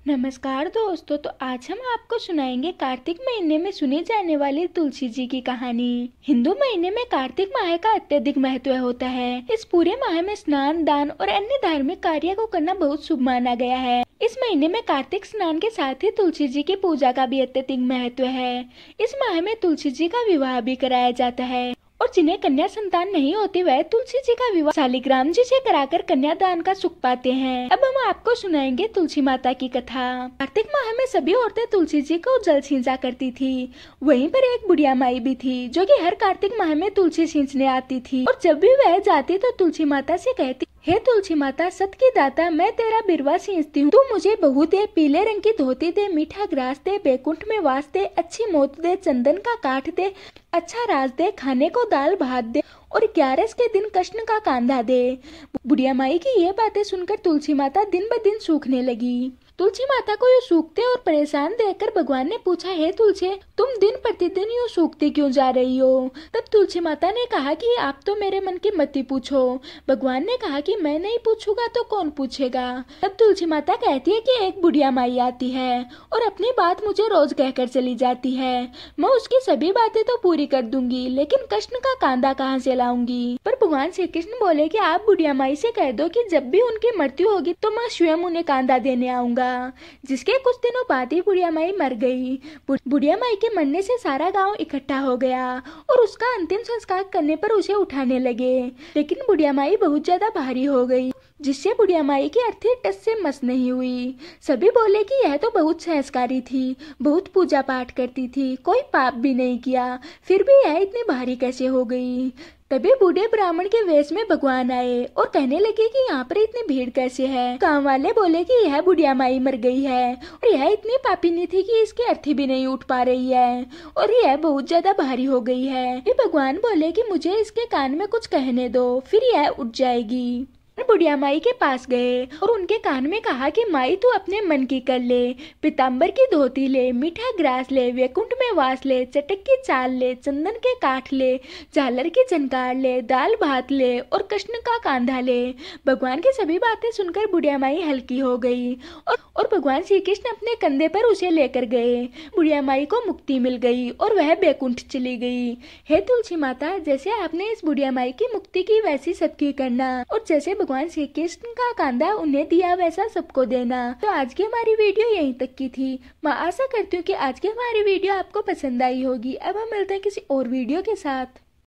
नमस्कार दोस्तों। तो आज हम आपको सुनाएंगे कार्तिक महीने में सुनी जाने वाली तुलसी जी की कहानी। हिंदू महीने में कार्तिक माह का अत्यधिक महत्व होता है। इस पूरे माह में स्नान, दान और अन्य धार्मिक कार्य को करना बहुत शुभ माना गया है। इस महीने में कार्तिक स्नान के साथ ही तुलसी जी की पूजा का भी अत्यधिक महत्व है। इस माह में तुलसी जी का विवाह भी कराया जाता है और जिन्हें कन्या संतान नहीं होती वह तुलसी जी का विवाह शालिग्राम जी से कराकर कन्यादान का सुख पाते हैं। अब हम आपको सुनाएंगे तुलसी माता की कथा। कार्तिक माह में सभी औरतें तुलसी जी को जल सींचा करती थी। वहीं पर एक बुढ़िया माई भी थी जो कि हर कार्तिक माह में तुलसी सींचने आती थी और जब भी वह जाती तो तुलसी माता से कहती, हे तुलसी माता सत की दाता, मैं तेरा बिरवा सींचती हूँ, तू मुझे बहू दे, पीले रंग की धोती दे, मीठा ग्रास दे, बैकुंठ में वास दे, अच्छी मोत दे, चंदन का काठ दे, अच्छा राज दे, खाने को दाल भात दे और 11 के दिन कृष्ण का कांधा दे। बुढ़िया माई की ये बातें सुनकर तुलसी माता दिन ब दिन सूखने लगी। तुलसी माता को यूँ सूखते और परेशान देखकर भगवान ने पूछा, हे तुलसी, तुम दिन प्रतिदिन यूँ सूखती क्यों जा रही हो? तब तुलसी माता ने कहा कि आप तो मेरे मन की मत ही पूछो। भगवान ने कहा कि मैं नहीं पूछूंगा तो कौन पूछेगा? तब तुलसी माता कहती है कि एक बुढ़िया माई आती है और अपनी बात मुझे रोज कहकर चली जाती है। मैं उसकी सभी बातें तो पूरी कर दूंगी, लेकिन कृष्ण का कांधा कहाँ से लाऊंगी? पर भगवान श्री कृष्ण बोले कि आप बुढ़िया माई से कह दो कि जब भी उनकी मृत्यु होगी तो मैं स्वयं उन्हें कांधा देने आऊंगा। जिसके कुछ दिनों बाद ही बुढ़िया माई मर गई। बुढ़िया माई के मरने से सारा गांव इकट्ठा हो गया और उसका अंतिम संस्कार करने पर उसे उठाने लगे, लेकिन बुढ़िया माई बहुत ज्यादा भारी हो गई जिससे बुढ़िया माई की अर्थी टस से मस नहीं हुई। सभी बोले कि यह तो बहुत संस्कारी थी, बहुत पूजा पाठ करती थी, कोई पाप भी नहीं किया, फिर भी यह इतनी भारी कैसे हो गई? तभी बूढ़े ब्राह्मण के वेश में भगवान आए और कहने लगे कि यहाँ पर इतनी भीड़ कैसे है? गांव वाले बोले कि यह बुढ़िया माई मर गई है और यह इतनी पापिनी थी कि इसकी अर्थी भी नहीं उठ पा रही है और यह बहुत ज्यादा भारी हो गई है। फिर भगवान बोले कि मुझे इसके कान में कुछ कहने दो, फिर यह उठ जाएगी। बुढ़िया माई के पास गए और उनके कान में कहा कि माई तू अपने मन की कर ले, पीताम्बर की धोती ले, मीठा ग्रास ले, वैकुंठ में वास ले, चटक की चाल ले, चंदन के काठ ले, झालर की झनकार ले, दाल भात ले और कृष्ण का कांधा ले। भगवान की सभी बातें सुनकर बुढ़िया माई हल्की हो गई और भगवान श्री कृष्ण अपने कंधे पर उसे लेकर गए। बुढ़िया माई को मुक्ति मिल गई और वह बैकुंठ चली गई। हे तुलसी माता, जैसे आपने इस बुढ़िया माई की मुक्ति की वैसी सबकी करना और जैसे भगवान श्री कृष्ण का कांधा उन्हें दिया वैसा सबको देना। तो आज की हमारी वीडियो यहीं तक की थी। मैं आशा करती हूँ कि आज की हमारी वीडियो आपको पसंद आई होगी। अब हम मिलते हैं किसी और वीडियो के साथ।